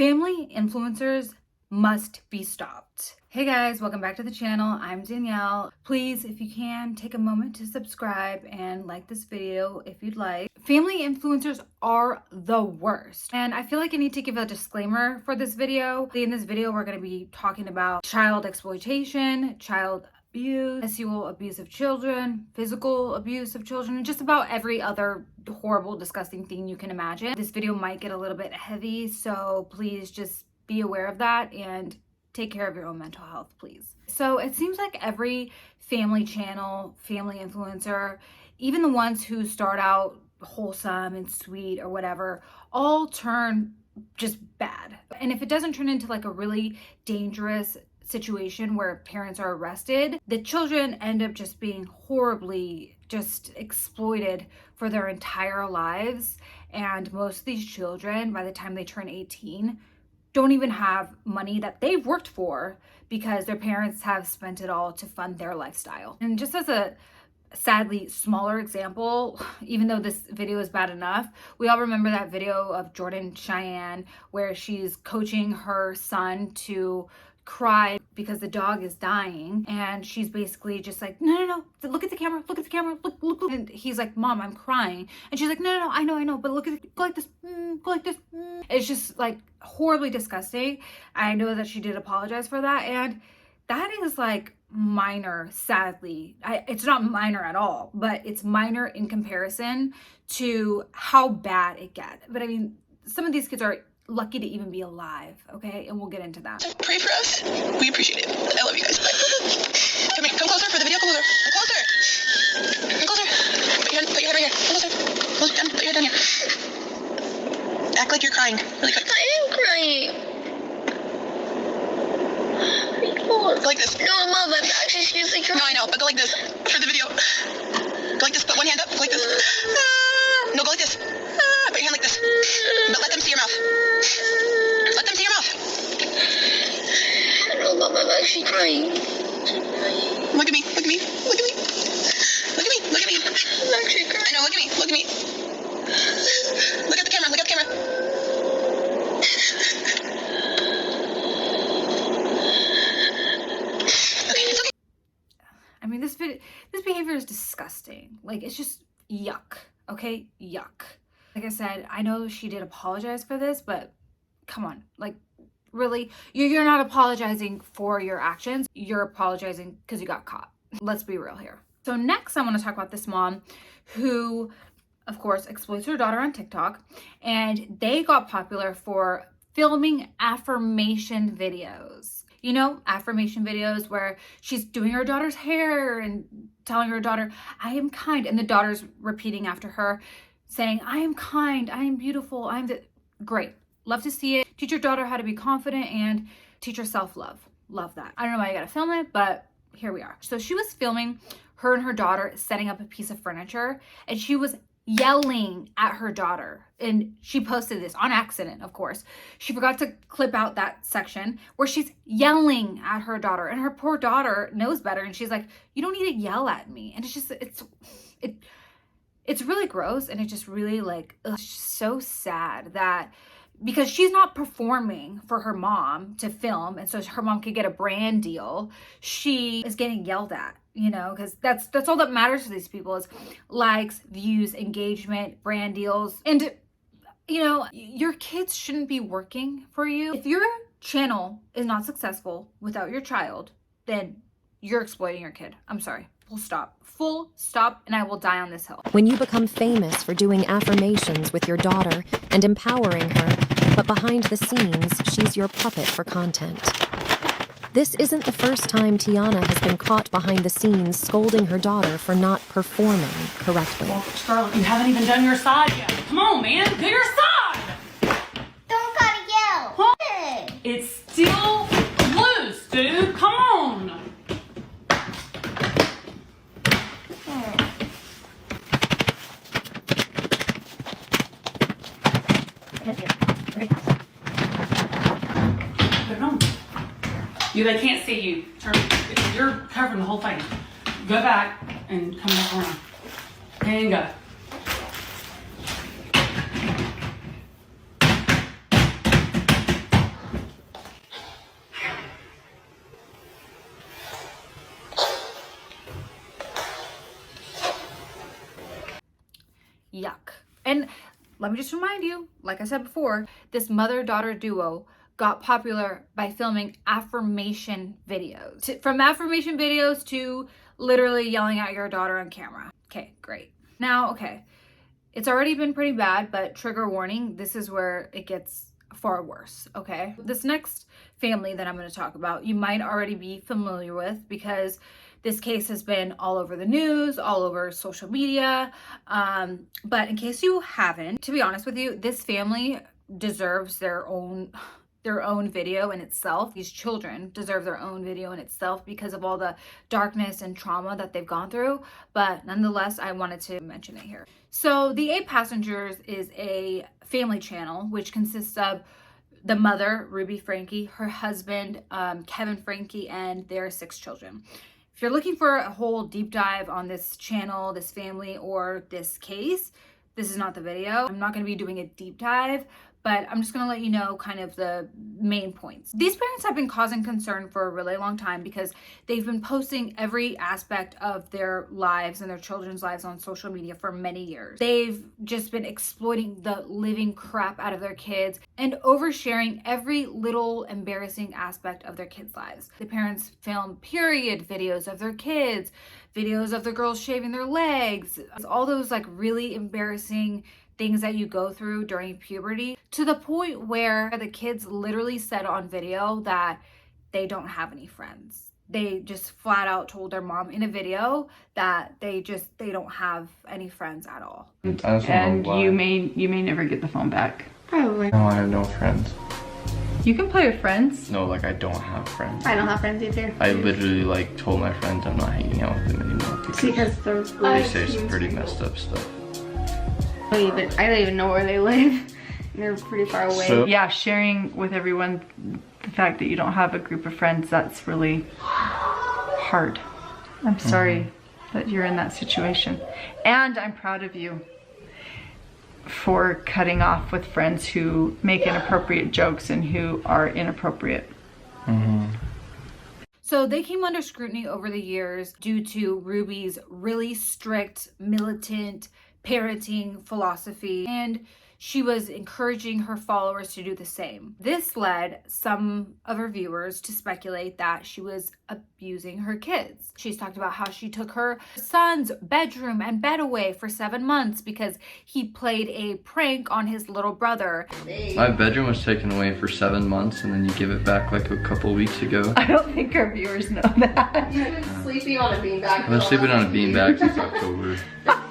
Family influencers must be stopped. Hey guys, welcome back to the channel. I'm Danielle. Please, if you can, take a moment to subscribe and like this video if you'd like. Family influencers are the worst. And I feel like I need to give a disclaimer for this video. In this video, we're going to be talking about child exploitation, child abuse, sexual abuse of children, physical abuse of children, and just about every other horrible, disgusting thing you can imagine. This video might get a little bit heavy, so please just be aware of that and take care of your own mental health, please. So it seems like every family channel, family influencer, even the ones who start out wholesome and sweet or whatever, all turn just bad. And if it doesn't turn into like a really dangerous situation where parents are arrested, the children end up just being horribly just exploited for their entire lives. And most of these children, by the time they turn 18, don't even have money that they've worked for because their parents have spent it all to fund their lifestyle. And just as a sadly smaller example, even though this video is bad enough, we all remember that video of Jordan Cheyenne where she's coaching her son to cry because the dog is dying, and she's basically just like, no, look at the camera, look, and he's like, Mom, I'm crying, and she's like, no, I know, but look at it, go like this, go like this. It's just like horribly disgusting. I know that she did apologize for that, and that is like minor, sadly. It's not minor at all, but it's minor in comparison to how bad it gets. But I mean, some of these kids are lucky to even be alive, okay? And we'll get into that. Pray for us. We appreciate it. I love you guys. Come here. Come closer for the video. Come closer. Come closer. Put your head right here. Come closer. Close down. Put your head down here. Act like you're crying. Really quick. I am crying. Go like this. No, Mom, I'm actually seriously crying. No, I know, but go like this for the video. Go like this. Put one hand up. Go like this. No, go like this. Put your hand like this. But let them see your mouth. Let them see your mouth. No, Mom, I'm actually crying. Look at me. Look at me. Look at me. Look at me. Look at me. I'm actually crying. I know. Look at me. Look at me. Look at the camera. Look at the camera. Okay, it's okay. I mean, this behavior is disgusting. Like, it's just yuck, okay? Yuck. Like I said, I know she did apologize for this, but come on, like, really? You're not apologizing for your actions. You're apologizing because you got caught. Let's be real here. So next, I want to talk about this mom who, of course, exploits her daughter on TikTok, and they got popular for filming affirmation videos. You know, affirmation videos where she's doing her daughter's hair and telling her daughter, I am kind, and the daughter's repeating after her, saying, I am kind, I am beautiful, great. Love to see it. Teach your daughter how to be confident and teach her self-love. Love that. I don't know why you gotta film it, but here we are. So she was filming her and her daughter setting up a piece of furniture, and she was yelling at her daughter. And she posted this on accident, of course. She forgot to clip out that section where she's yelling at her daughter, and her poor daughter knows better. And she's like, you don't need to yell at me. And it's just, it's really gross, and it just really like, it's just so sad that because she's not performing for her mom to film, and so her mom could get a brand deal, she is getting yelled at, you know, because that's all that matters to these people is likes, views, engagement, brand deals. And, you know, your kids shouldn't be working for you. If your channel is not successful without your child, then you're exploiting your kid. I'm sorry. Full stop, and I will die on this hill. When you become famous for doing affirmations with your daughter and empowering her, but behind the scenes, she's your puppet for content. This isn't the first time Tiana has been caught behind the scenes scolding her daughter for not performing correctly. Well, Scarlett, you haven't even done your side yet. Come on, man, do your side! Don't gotta yell. Huh? Hey. It's still loose, dude. Come on. Put it on. They can't see you. You're covering the whole thing. Go back and come back around. And go. yuck. And let me just remind you, like I said before, this mother-daughter duo got popular by filming affirmation videos. From affirmation videos to literally yelling at your daughter on camera. Okay, great. Now, okay, it's already been pretty bad, but trigger warning, this is where it gets far worse, okay? This next family that I'm going to talk about, you might already be familiar with because this case has been all over the news, all over social media. But in case you haven't, to be honest with you, this family deserves their own video in itself. These children deserve their own video in itself because of all the darkness and trauma that they've gone through. But nonetheless, I wanted to mention it here. So the 8 Passengers is a family channel which consists of the mother, Ruby Franke, her husband, Kevin Franke, and their 6 children. If you're looking for a whole deep dive on this channel, this family, or this case, this is not the video. I'm not going to be doing a deep dive, but I'm just going to let you know kind of the main points. These parents have been causing concern for a really long time because they've been posting every aspect of their lives and their children's lives on social media for many years. They've just been exploiting the living crap out of their kids and oversharing every little embarrassing aspect of their kids' lives. The parents film period videos of their kids, videos of the girls shaving their legs, all those like really embarrassing things that you go through during puberty, to the point where the kids literally said on video that they don't have any friends. They just flat out told their mom in a video that they don't have any friends at all. And you may never get the phone back. Probably. No, I have no friends. You can play with friends. No, like I don't have friends. I don't have friends either. I literally like told my friends I'm not hanging out with them anymore because they say some pretty messed up stuff. I don't even know where they live. They're pretty far away. So- Yeah, sharing with everyone the fact that you don't have a group of friends, that's really hard. I'm sorry that you're in that situation. And I'm proud of you for cutting off with friends who make inappropriate jokes and who are inappropriate. So they came under scrutiny over the years due to Ruby's really strict, militant parenting philosophy, and she was encouraging her followers to do the same. This led some of her viewers to speculate that she was abusing her kids. She's talked about how she took her son's bedroom and bed away for 7 months because he played a prank on his little brother. My bedroom was taken away for 7 months and then you give it back like a couple weeks ago. I don't think our viewers know that. You've been sleeping on a beanbag. I've been sleeping on a beanbag since October.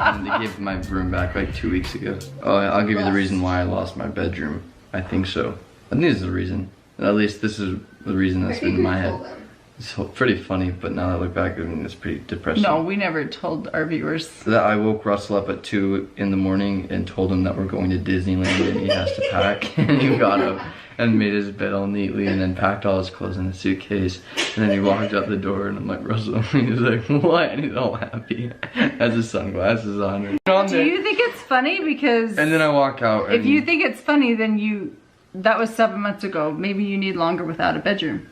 And they gave my room back like 2 weeks ago. Oh, I'll give you the reason why I lost my bedroom. I think so. I think this is the reason. At least this is the reason that's been in my head. It's pretty funny, but now that I look back, I mean, it's pretty depressing. No, we never told our viewers. That I woke Russell up at 2 in the morning and told him that we're going to Disneyland and he has to pack. And he got up and made his bed all neatly and then packed all his clothes in a suitcase. And then he walked out the door and I'm like, Russell, he's like, what? And he's all happy. Has his sunglasses on. Do you think it's funny? Because And then I walk out. if you think it's funny, then that was 7 months ago. Maybe you need longer without a bedroom.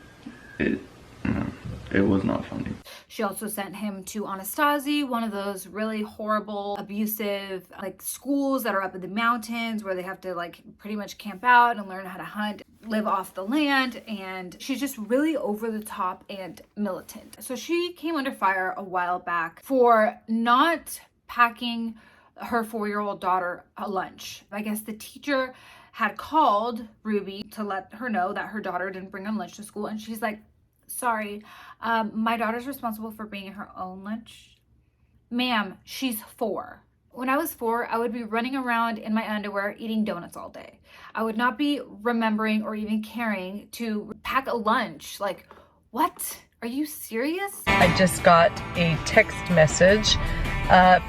It was not funny. She also sent him to Anastasia, one of those really horrible, abusive, like schools that are up in the mountains where they have to like pretty much camp out and learn how to hunt, live off the land. And she's just really over the top and militant. So she came under fire a while back for not packing her 4-year-old daughter a lunch. I guess the teacher had called Ruby to let her know that her daughter didn't bring her lunch to school. And she's like, sorry, my daughter's responsible for bringing her own lunch. Ma'am, she's 4. When I was 4, I would be running around in my underwear eating donuts all day. I would not be remembering or even caring to pack a lunch. Like, what? Are you serious? I just got a text message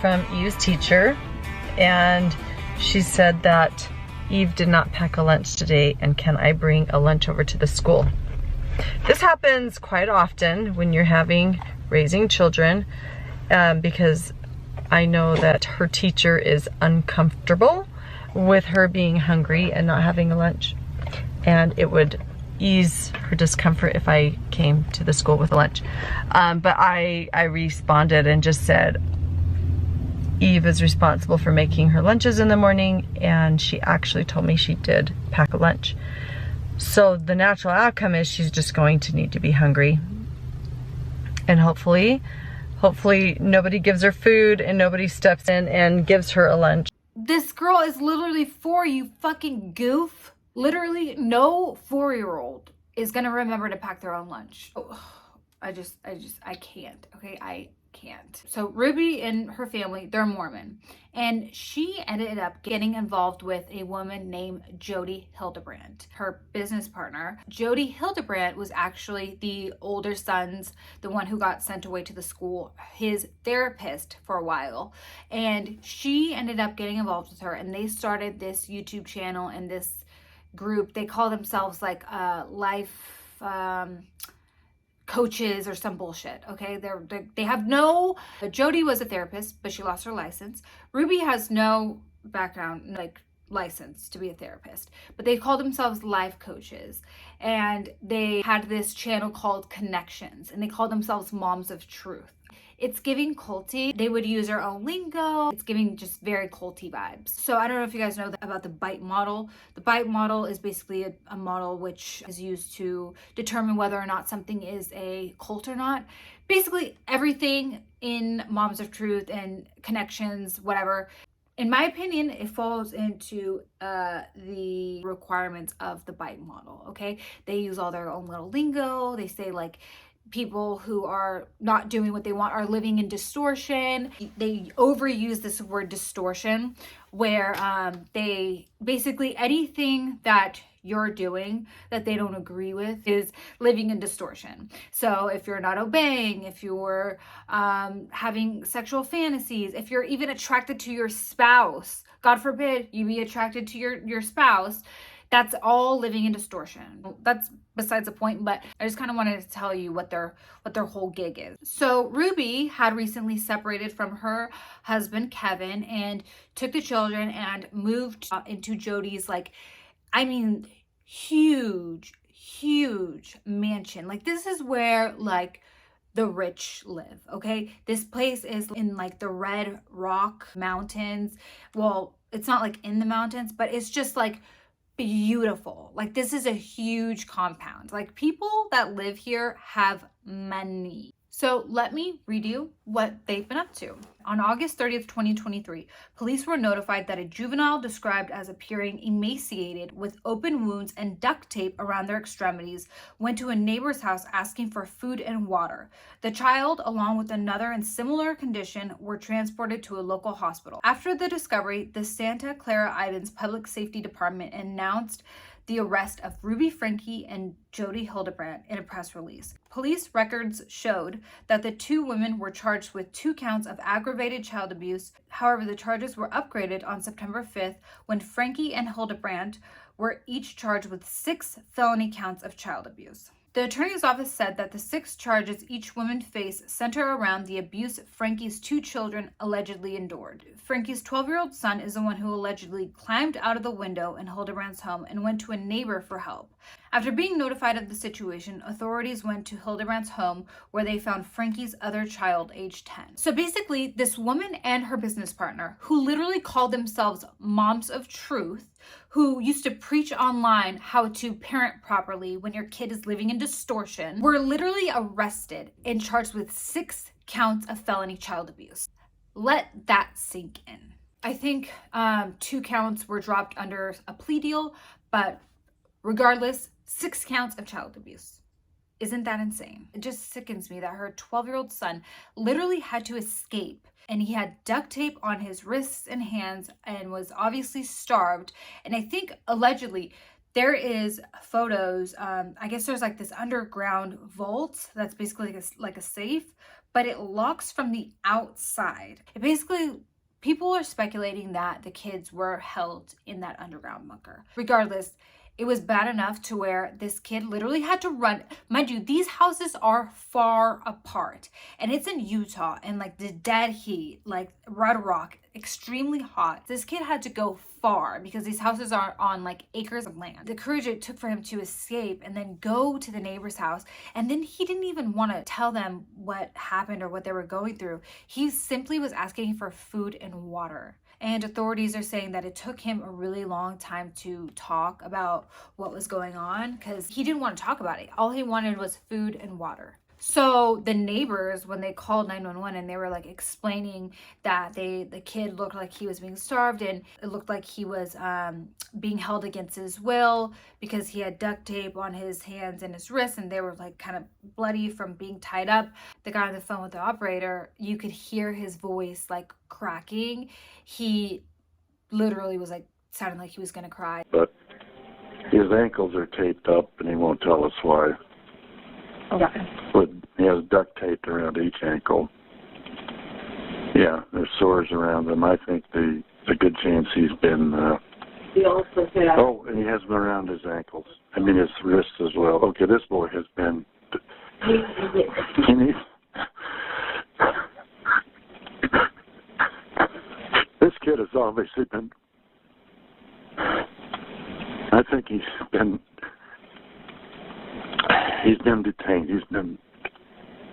from Eve's teacher, and she said that Eve did not pack a lunch today, and can I bring a lunch over to the school? This happens quite often when you're raising children, because I know that her teacher is uncomfortable with her being hungry and not having a lunch, and it would ease her discomfort if I came to the school with a lunch. But I responded and just said, Eve is responsible for making her lunches in the morning, and she actually told me she did pack a lunch. So the natural outcome is she's just going to need to be hungry. And hopefully nobody gives her food and nobody steps in and gives her a lunch. This girl is literally 4, you fucking goof. Literally no 4-year-old is gonna remember to pack their own lunch. Oh, I can't, okay? I can't. So Ruby and her family, they're Mormon, and she ended up getting involved with a woman named Jody Hildebrandt, her business partner. Jody Hildebrandt was actually the older son's, the one who got sent away to the school, his therapist for a while, and she ended up getting involved with her, and they started this YouTube channel and this group. They call themselves like life coaches or some bullshit, okay? They have no, Jody was a therapist, but she lost her license. Ruby has no background, like license to be a therapist, but they called themselves life coaches, and they had this channel called Connections, and they called themselves Moms of Truth. It's giving culty. They would use their own lingo. It's giving just very culty vibes. So I don't know if you guys know about the BITE model. The BITE model is basically a model which is used to determine whether or not something is a cult or not. Basically everything in Moms of Truth and Connections, whatever, in my opinion, it falls into the requirements of the BITE model, okay? They use all their own little lingo. They say like, people who are not doing what they want are living in distortion. They overuse this word distortion, where they basically, anything that you're doing that they don't agree with is living in distortion. So if you're not obeying, if you're having sexual fantasies, if you're even attracted to your spouse, God forbid you be attracted to your spouse, that's all living in distortion. That's besides the point, but I just kind of wanted to tell you what their whole gig is. So Ruby had recently separated from her husband, Kevin, and took the children and moved into Jody's, like, I mean, huge mansion. Like, this is where, like, the rich live, okay? This place is in, like, the Red Rock Mountains. Well, it's not, like, in the mountains, but it's just, like, beautiful. Like, this is a huge compound. Like, people that live here have money. So let me read you what they've been up to. On August 30th, 2023, police were notified that a juvenile described as appearing emaciated with open wounds and duct tape around their extremities went to a neighbor's house asking for food and water. The child, along with another in similar condition, were transported to a local hospital. After the discovery, the Santa Clara Islands Public Safety Department announced the arrest of Ruby Franke and Jody Hildebrandt in a press release. Police records showed that the two women were charged with 2 counts of aggravated child abuse. However, the charges were upgraded on September 5th when Franke and Hildebrandt were each charged with 6 felony counts of child abuse. The attorney's office said that the 6 charges each woman faced center around the abuse Franke's 2 children allegedly endured. Franke's 12-year-old son is the one who allegedly climbed out of the window in Hildebrandt's home and went to a neighbor for help. After being notified of the situation, authorities went to Hildebrandt's home where they found Franke's other child, aged 10. So basically, this woman and her business partner, who literally called themselves Moms of Truth, who used to preach online how to parent properly when your kid is living in distortion, were literally arrested and charged with 6 counts of felony child abuse. Let that sink in. I think 2 counts were dropped under a plea deal, but regardless, 6 counts of child abuse. Isn't that insane? It just sickens me that her 12-year-old son literally had to escape, and he had duct tape on his wrists and hands and was obviously starved. And I think allegedly there is photos, I guess there's like this underground vault that's basically like a safe, but it locks from the outside. It basically, people are speculating that the kids were held in that underground bunker. Regardless, It was bad enough to where this kid literally had to run. Mind you, these houses are far apart, and it's in Utah and like the dead heat, like Red Rock, extremely hot. This kid had to go far because these houses are on like acres of land. The courage it took for him to escape and then go to the neighbor's house, and then he didn't even want to tell them what happened or what they were going through. He simply was asking for food and water. And authorities are saying that it took him a really long time to talk about what was going on because he didn't want to talk about it. All he wanted was food and water. So the neighbors, when they called 911 and they were like explaining that the kid looked like he was being starved, and it looked like he was being held against his will because he had duct tape on his hands and his wrists, and they were like kind of bloody from being tied up. The guy on the phone with the operator, you could hear his voice like cracking. He literally was like sounding like he was gonna cry. But his ankles are taped up and he won't tell us why. Okay. But he has duct taped around each ankle. Yeah, there's sores around them. I think there's a good chance he's been. Oh, and he has them around his ankles. I mean his wrists as well. Okay, this boy has been. He needs. This kid has obviously been. I think he's been detained.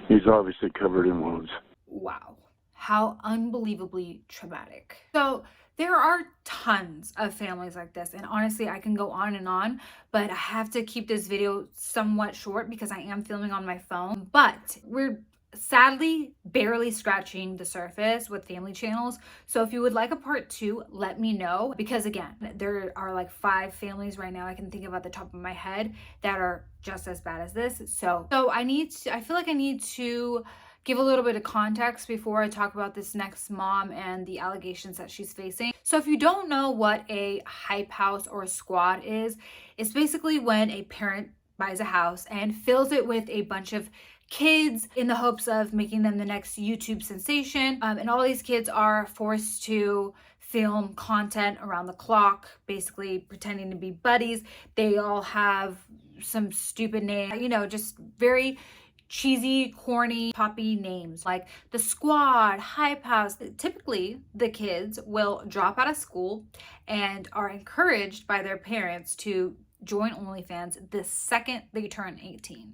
He's obviously covered in wounds. Wow, how unbelievably traumatic. So there are tons of families like this, and honestly I can go on and on, but I have to keep this video somewhat short because I am filming on my phone. But we're sadly barely scratching the surface with family channels. So if you would like a part 2, let me know, because again, there are like 5 families right now I can think of at the top of my head that are just as bad as this. So I feel like I need to give a little bit of context before I talk about this next mom and the allegations that she's facing. So if you don't know what a hype house or a squad is, it's basically when a parent buys a house and fills it with a bunch of kids in the hopes of making them the next YouTube sensation. And all these kids are forced to film content around the clock, basically pretending to be buddies. They all have some stupid name, you know, just very cheesy, corny, poppy names like the squad, hype house. Typically, the kids will drop out of school and are encouraged by their parents to join OnlyFans the second they turn 18.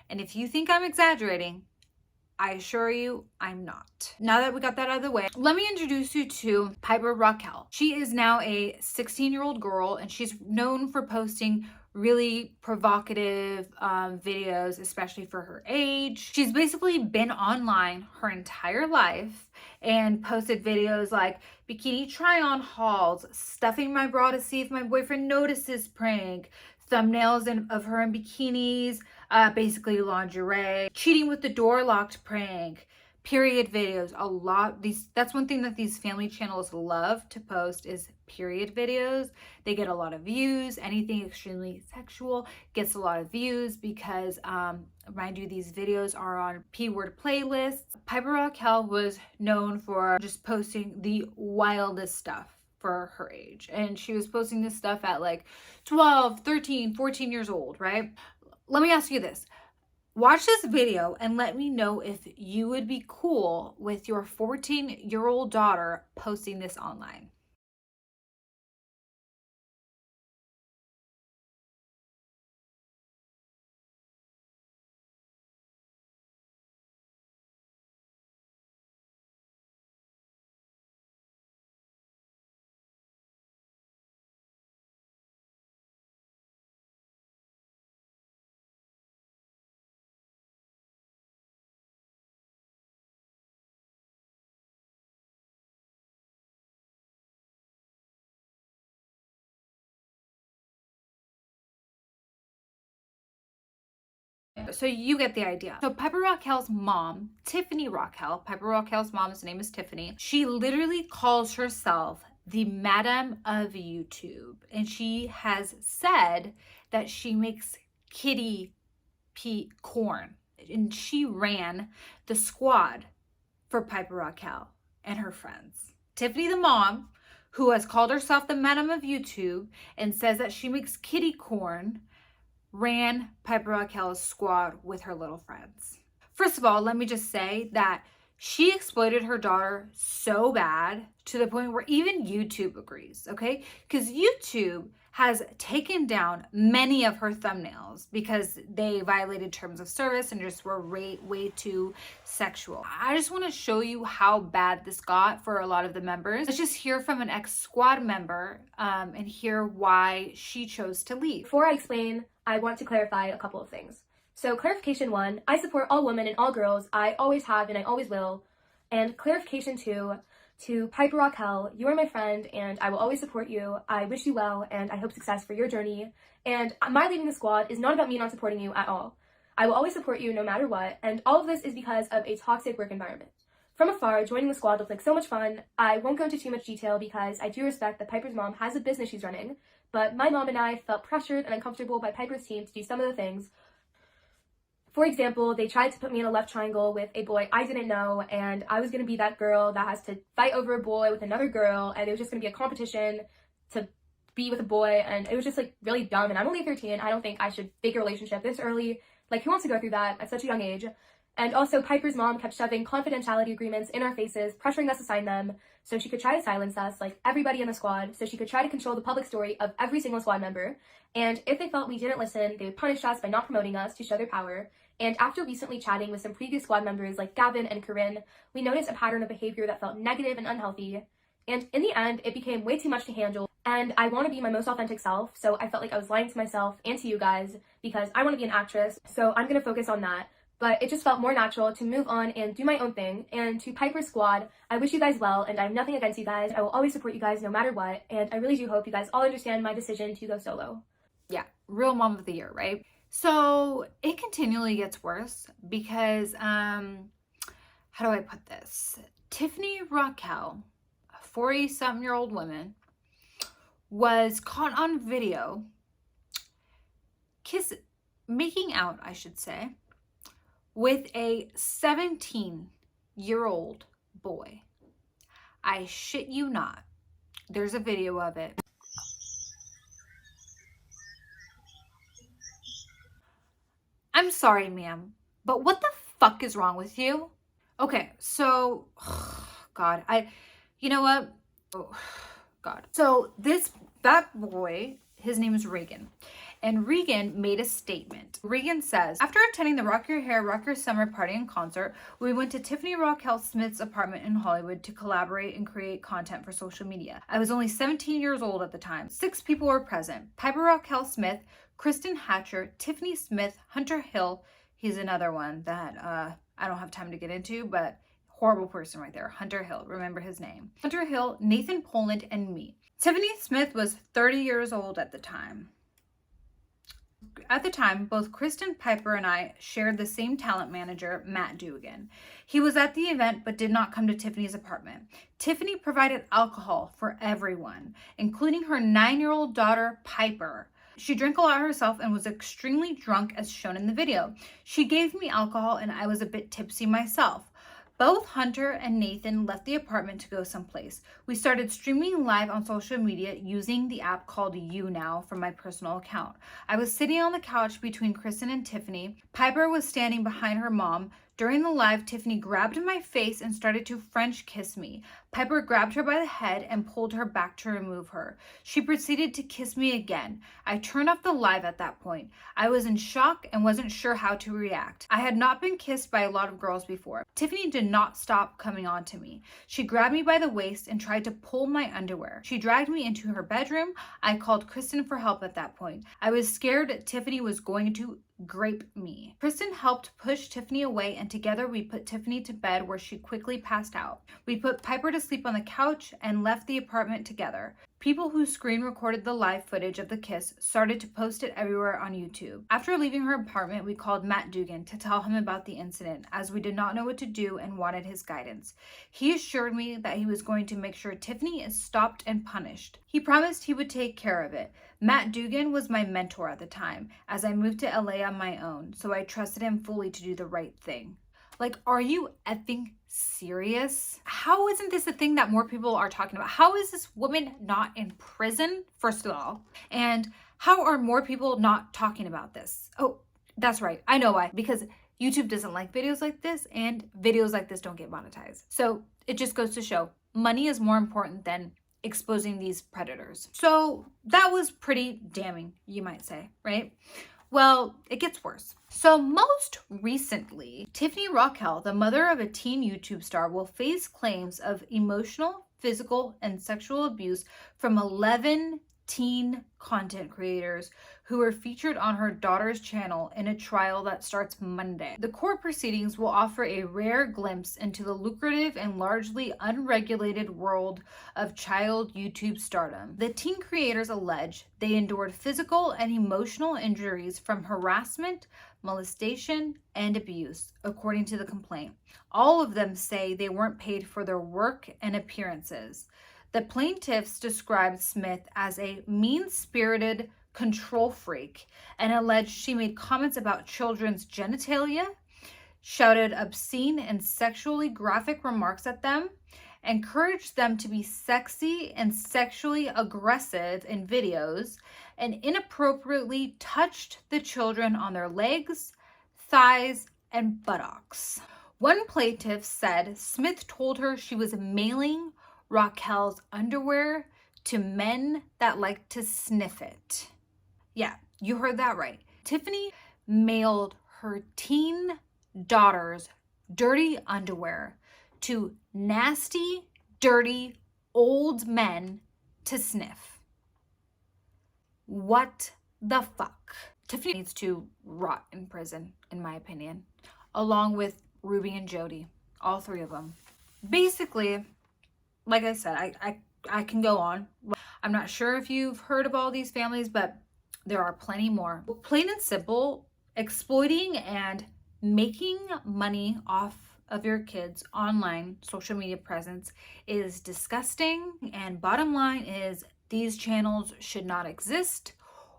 And if you think I'm exaggerating, I assure you I'm not. Now that we got that out of the way, let me introduce you to Piper Raquel. She is now a 16-year-old girl, and she's known for posting really provocative videos, especially for her age. She's basically been online her entire life and posted videos like bikini try-on hauls, stuffing my bra to see if my boyfriend notices prank, thumbnails of her in bikinis, basically lingerie, cheating with the door locked prank, period videos. That's one thing that these family channels love to post is period videos. They get a lot of views. Anything extremely sexual gets a lot of views because mind you, these videos are on P-word playlists. Piper Raquel was known for just posting the wildest stuff for her age, and she was posting this stuff at like 12, 13, 14 years old, right? Let me ask you this. Watch this video and let me know if you would be cool with your 14-year-old daughter posting this online. So you get the idea. So Piper Raquel's mom, Tiffany Raquel, Piper Raquel's mom's name is Tiffany. She literally calls herself the Madam of YouTube. And she has said that she makes kitty corn. And she ran the squad for Piper Raquel and her friends. Tiffany the mom, who has called herself the Madam of YouTube and says that she makes kitty corn, ran Piper Raquel's squad with her little friends. First of all, let me just say that she exploited her daughter so bad to the point where even YouTube agrees, okay? Because YouTube has taken down many of her thumbnails because they violated terms of service and just were way too sexual. I just want to show you how bad this got for a lot of the members. Let's just hear from an ex-squad member and hear why she chose to leave. Before I explain, I want to clarify a couple of things. So clarification 1, I support all women and all girls. I always have and I always will. And clarification 2, to Piper Raquel, you are my friend and I will always support you. I wish you well and I hope success for your journey. And my leaving the squad is not about me not supporting you at all. I will always support you no matter what, and all of this is because of a toxic work environment. From afar, joining the squad looked like so much fun. I won't go into too much detail because I do respect that Piper's mom has a business she's running, but my mom and I felt pressured and uncomfortable by Piper's team to do some of the things. For example, they tried to put me in a left triangle with a boy I didn't know, and I was going to be that girl that has to fight over a boy with another girl, and it was just going to be a competition to be with a boy, and it was just like really dumb. And I'm only 13. I don't think I should fake a relationship this early. Like, who wants to go through that at such a young age? And also, Piper's mom kept shoving confidentiality agreements in our faces, pressuring us to sign them so she could try to silence us, like everybody in the squad, so she could try to control the public story of every single squad member. And if they felt we didn't listen, they would punish us by not promoting us to show their power. And after recently chatting with some previous squad members like Gavin and Corinne, we noticed a pattern of behavior that felt negative and unhealthy. And in the end, it became way too much to handle. And I want to be my most authentic self, so I felt like I was lying to myself and to you guys because I want to be an actress, so I'm going to focus on that. But it just felt more natural to move on and do my own thing. And to Piper's squad, I wish you guys well, and I have nothing against you guys. I will always support you guys no matter what, and I really do hope you guys all understand my decision to go solo. Yeah, real mom of the year, right? So it continually gets worse because, how do I put this? Tiffany Raquel, a 40-something-year-old woman, was caught on video making out, I should say, with a 17-year-old boy. I shit you not. There's a video of it. I'm sorry, ma'am, but what the fuck is wrong with you? Okay, so, God, you know what? Oh, God. So that boy, his name is Regan. And Regan made a statement. Regan says, after attending the Rock Your Hair, Rock Your Summer party and concert, we went to Tiffany Raquel Smith's apartment in Hollywood to collaborate and create content for social media. I was only 17 years old at the time. 6 people were present. Piper Raquel Smith, Kristen Hatcher, Tiffany Smith, Hunter Hill. He's another one that I don't have time to get into, but horrible person right there. Hunter Hill, remember his name. Hunter Hill, Nathan Poland, and me. Tiffany Smith was 30 years old at the time. At the time, both Kristen Piper and I shared the same talent manager, Matt Dugan. He was at the event but did not come to Tiffany's apartment. Tiffany provided alcohol for everyone, including her 9-year-old daughter, Piper. She drank a lot herself and was extremely drunk as shown in the video. She gave me alcohol and I was a bit tipsy myself. Both Hunter and Nathan left the apartment to go someplace. We started streaming live on social media using the app called YouNow from my personal account. I was sitting on the couch between Kristen and Tiffany. Piper was standing behind her mom. During the live, Tiffany grabbed my face and started to French kiss me. Piper grabbed her by the head and pulled her back to remove her. She proceeded to kiss me again. I turned off the live at that point. I was in shock and wasn't sure how to react. I had not been kissed by a lot of girls before. Tiffany did not stop coming on to me. She grabbed me by the waist and tried to pull my underwear. She dragged me into her bedroom. I called Kristen for help at that point. I was scared Tiffany was going to grape me. Kristen helped push Tiffany away and together we put Tiffany to bed where she quickly passed out. We put Piper to sleep on the couch and left the apartment together. People who screen recorded the live footage of the kiss started to post it everywhere on YouTube. After leaving her apartment, we called Matt Dugan to tell him about the incident as we did not know what to do and wanted his guidance. He assured me that he was going to make sure Tiffany is stopped and punished. He promised he would take care of it. Matt Dugan was my mentor at the time as I moved to LA on my own, so I trusted him fully to do the right thing. Like, are you effing serious? How isn't this a thing that more people are talking about? How is this woman not in prison, first of all? And how are more people not talking about this? Oh, that's right. I know why. Because YouTube doesn't like videos like this, and videos like this don't get monetized. So it just goes to show money is more important than exposing these predators. So that was pretty damning, you might say, right? Well, it gets worse. So most recently, Tiffany Rockwell, the mother of a teen YouTube star, will face claims of emotional, physical, and sexual abuse from 11 teen content creators who were featured on her daughter's channel in a trial that starts Monday. The court proceedings will offer a rare glimpse into the lucrative and largely unregulated world of child YouTube stardom. The teen creators allege they endured physical and emotional injuries from harassment, molestation, and abuse, according to the complaint. All of them say they weren't paid for their work and appearances. The plaintiffs described Smith as a mean-spirited control freak and alleged she made comments about children's genitalia, shouted obscene and sexually graphic remarks at them, encouraged them to be sexy and sexually aggressive in videos, and inappropriately touched the children on their legs, thighs, and buttocks. One plaintiff said Smith told her she was mailing Raquel's underwear to men that like to sniff it. Yeah, you heard that right. Tiffany mailed her teen daughter's dirty underwear to nasty, dirty, old men to sniff. What the fuck? Tiffany needs to rot in prison, in my opinion, along with Ruby and Jody, all three of them. Basically, like I said, I can go on. I'm not sure if you've heard of all these families, but there are plenty more. Plain and simple, exploiting and making money off of your kids' online social media presence is disgusting. And bottom line is these channels should not exist,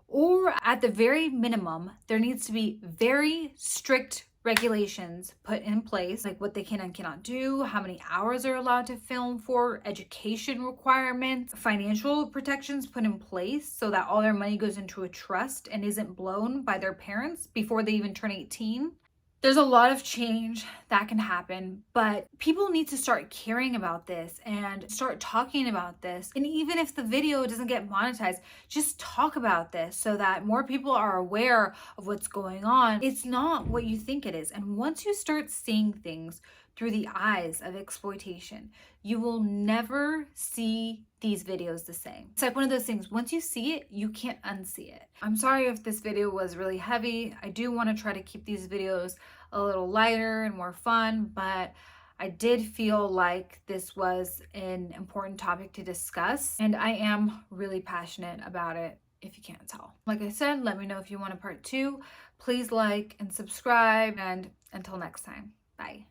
or at the very minimum, there needs to be very strict regulations put in place, like what they can and cannot do, how many hours they're allowed to film for, education requirements, financial protections put in place so that all their money goes into a trust and isn't blown by their parents before they even turn 18. There's a lot of change that can happen, but people need to start caring about this and start talking about this. And even if the video doesn't get monetized, just talk about this so that more people are aware of what's going on. It's not what you think it is. And once you start seeing things through the eyes of exploitation, you will never see these videos the same. It's like one of those things, once you see it, you can't unsee it. I'm sorry if this video was really heavy. I do want to try to keep these videos a little lighter and more fun, but I did feel like this was an important topic to discuss, and I am really passionate about it, if you can't tell. Like I said, let me know if you want a part 2. Please like and subscribe, and until next time, bye.